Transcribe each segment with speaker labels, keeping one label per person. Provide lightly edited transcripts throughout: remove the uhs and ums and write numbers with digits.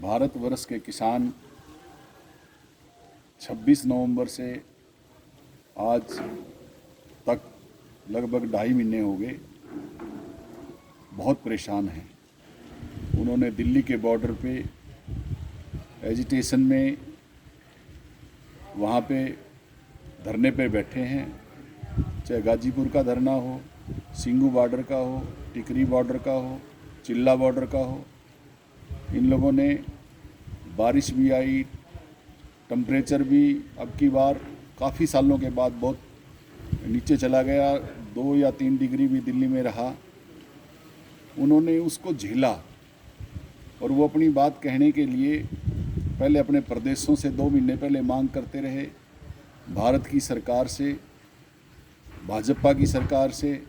Speaker 1: भारतवर्ष के किसान 26 नवंबर से आज तक लगभग 2.5 महीने हो गए बहुत परेशान हैं। उन्होंने दिल्ली के बॉर्डर पे एजिटेशन में वहाँ पे धरने पे बैठे हैं, चाहे गाजीपुर का धरना हो, सिंगू बॉर्डर का हो, टिकरी बॉर्डर का हो, चिल्ला बॉर्डर का हो। इन लोगों ने बारिश भी आई, टेम्परेचर भी अब की बार काफ़ी सालों के बाद बहुत नीचे चला गया, 2 या 3 डिग्री भी दिल्ली में रहा। उन्होंने उसको झेला और वो अपनी बात कहने के लिए पहले अपने प्रदेशों से 2 महीने पहले मांग करते रहे, भारत की सरकार से, भाजपा की सरकार से,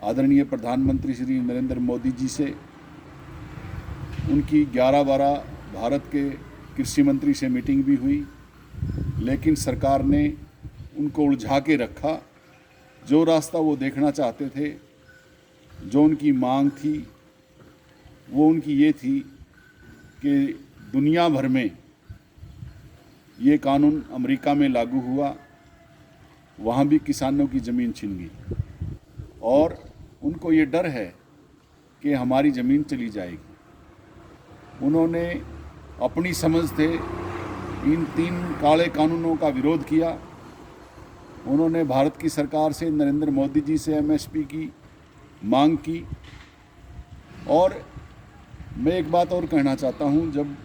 Speaker 1: आदरणीय प्रधानमंत्री श्री नरेंद्र मोदी जी से। उनकी 11-12 भारत के कृषि मंत्री से मीटिंग भी हुई, लेकिन सरकार ने उनको उलझा के रखा। जो रास्ता वो देखना चाहते थे, जो उनकी मांग थी, वो उनकी ये थी कि दुनिया भर में ये कानून अमेरिका में लागू हुआ, वहाँ भी किसानों की ज़मीन छिन गई और उनको ये डर है कि हमारी ज़मीन चली जाएगी। उन्होंने अपनी समझ से इन 3 काले कानूनों का विरोध किया। उन्होंने भारत की सरकार से, नरेंद्र मोदी जी से एमएसपी की मांग की। और मैं एक बात और कहना चाहता हूँ, जब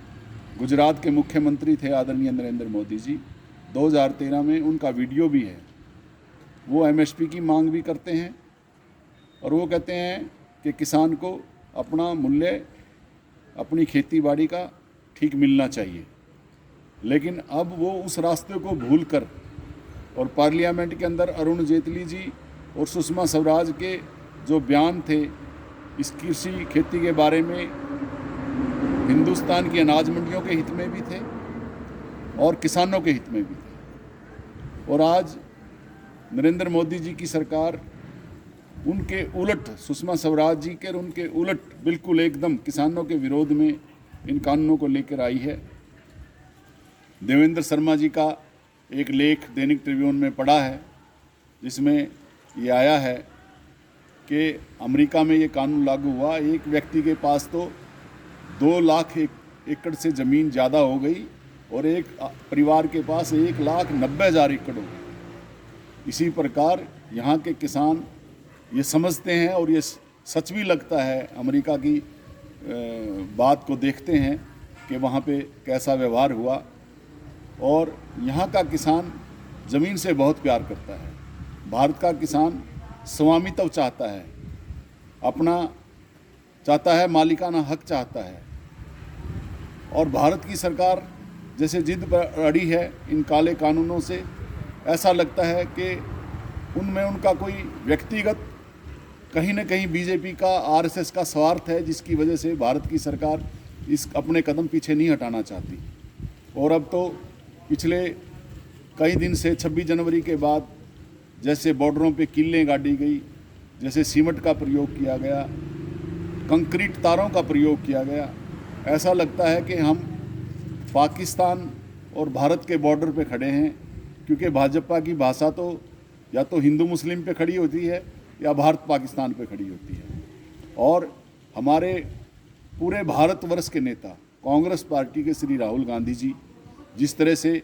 Speaker 1: गुजरात के मुख्यमंत्री थे आदरणीय नरेंद्र मोदी जी, 2013 में उनका वीडियो भी है, वो एमएसपी की मांग भी करते हैं और वो कहते हैं कि किसान को अपना मूल्य अपनी खेती बाड़ी का ठीक मिलना चाहिए। लेकिन अब वो उस रास्ते को भूलकर और पार्लियामेंट के अंदर अरुण जेटली जी और सुषमा स्वराज के जो बयान थे इस कृषि खेती के बारे में, हिंदुस्तान की अनाज मंडियों के हित में भी थे और किसानों के हित में भी थे। और आज नरेंद्र मोदी जी की सरकार उनके उलट, सुषमा स्वराज जी के उनके उलट बिल्कुल एकदम किसानों के विरोध में इन कानूनों को लेकर आई है। देवेंद्र शर्मा जी का एक लेख दैनिक ट्रिब्यून में पढ़ा है, जिसमें ये आया है कि अमेरिका में ये कानून लागू हुआ, एक व्यक्ति के पास तो 2 लाख एकड़ से ज़मीन ज़्यादा हो गई और एक परिवार के पास 1,90,000 एकड़ हो गई। इसी प्रकार यहाँ के किसान ये समझते हैं और ये सच भी लगता है, अमेरिका की बात को देखते हैं कि वहाँ पे कैसा व्यवहार हुआ। और यहाँ का किसान ज़मीन से बहुत प्यार करता है। भारत का किसान स्वामित्व चाहता है, अपना चाहता है, मालिकाना हक चाहता है। और भारत की सरकार जैसे जिद पर अड़ी है इन काले कानूनों से, ऐसा लगता है कि उनमें उनका कोई व्यक्तिगत कहीं न कहीं बीजेपी का, आरएसएस का स्वार्थ है, जिसकी वजह से भारत की सरकार इस अपने कदम पीछे नहीं हटाना चाहती। और अब तो पिछले कई दिन से 26 जनवरी के बाद जैसे बॉर्डरों पे कीलें गाड़ी गई, जैसे सीमेंट का प्रयोग किया गया, कंक्रीट तारों का प्रयोग किया गया, ऐसा लगता है कि हम पाकिस्तान और भारत के बॉर्डर पे खड़े हैं। क्योंकि भाजपा की भाषा तो या तो हिंदू मुस्लिम पे खड़ी होती है या भारत पाकिस्तान पे खड़ी होती है। और हमारे पूरे भारतवर्ष के नेता, कांग्रेस पार्टी के श्री राहुल गांधी जी जिस तरह से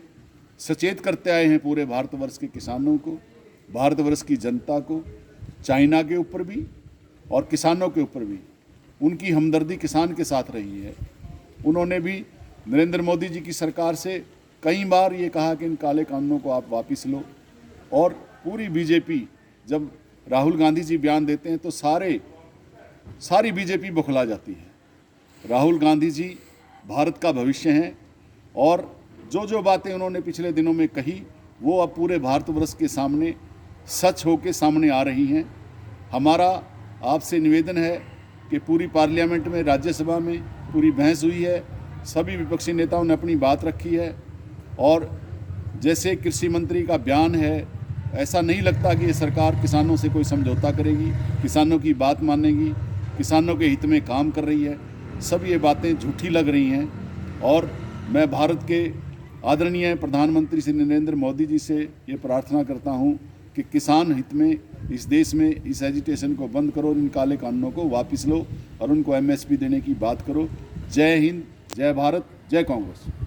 Speaker 1: सचेत करते आए हैं पूरे भारतवर्ष के किसानों को, भारतवर्ष की जनता को, चाइना के ऊपर भी और किसानों के ऊपर भी उनकी हमदर्दी किसान के साथ रही है। उन्होंने भी नरेंद्र मोदी जी की सरकार से कई बार ये कहा कि इन काले कानूनों को आप वापस लो। और पूरी बीजेपी, जब राहुल गांधी जी बयान देते हैं तो सारी बीजेपी बौखला जाती है। राहुल गांधी जी भारत का भविष्य हैं और जो बातें उन्होंने पिछले दिनों में कही वो अब पूरे भारतवर्ष के सामने सच होकर सामने आ रही हैं। हमारा आपसे निवेदन है कि पूरी पार्लियामेंट में, राज्यसभा में पूरी बहस हुई है, सभी विपक्षी नेताओं ने अपनी बात रखी है। और जैसे कृषि मंत्री का बयान है, ऐसा नहीं लगता कि ये सरकार किसानों से कोई समझौता करेगी, किसानों की बात मानेगी, किसानों के हित में काम कर रही है। सब ये बातें झूठी लग रही हैं। और मैं भारत के आदरणीय प्रधानमंत्री श्री नरेंद्र मोदी जी से ये प्रार्थना करता हूँ कि किसान हित में इस देश में इस एजिटेशन को बंद करो, इन काले कानूनों को वापस लो और उनको MSP देने की बात करो। जय हिंद, जय भारत, जय कांग्रेस।